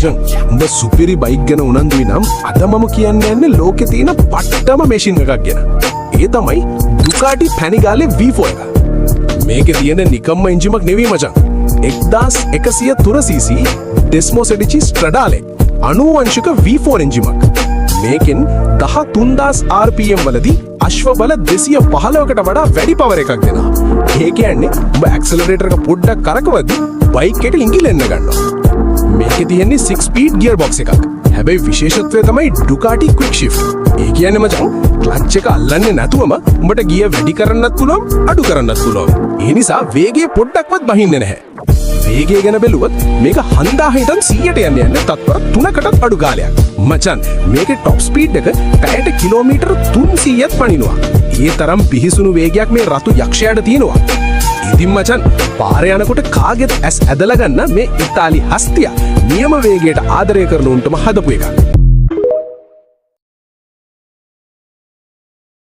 මචං උඹ සුපිරි බයික් ගැන උනන්දුයි නම් අද මම කියන්නේ ලෝකේ තියෙන පට්ටම මැෂින් එකක් ගැන. ඒ තමයි Ducati Panigale V4 එක. මේකේ තියෙන නිකම්ම එන්ජිමක් නෙවෙයි මචං. 1103cc Desmo 16 Stradale 90 අංශක V4 එන්ජිමක්. මේකෙන් 13000 RPM වලදී අශ්ව බල 215කට වඩා වැඩි පවර් එකක් දෙනවා. ඒ කියන්නේ ඔබ ඇක්සලරේටර් එක පොඩ්ඩක් කරකවද්දී බයික් එක ඉංගිලෙන්න ගන්නවා. මේකේ තියෙන්නේ 6 ස්පීඩ් ගියර් බොක්ස් එකක්. හැබැයි විශේෂත්වය තමයි Ducati quick shift. ඒ කියන්නේ මචං ක්ලච් එක අල්ලන්නේ නැතුවම උඹට ගිය වැඩි කරන්නත් පුළුවන් අඩු කරන්නත් පුළුවන්. ඒ නිසා වේගය පොඩ්ඩක්වත් බහින්නේ නැහැ. වේගය ගැන බැලුවොත් මේක 4000 100ට යන්නේ තත්පර 3කටත් අඩු කාලයක්. මචං මේකේ টොප් ස්පීඩ් එක පැයට කිලෝමීටර් 300ක් පනිනවා. ඒ තරම් පිහිසුණු වේගයක් මේ රතු යක්ෂයාට තියෙනවා. ඉතින් මචං පාරේ යනකොට කාගෙත් ඇස් ඇදලා ගන්න මේ ඉතාලි හස්තිය නියම වේගයට ආදරය කරන උන්ටම හදපු එකක්.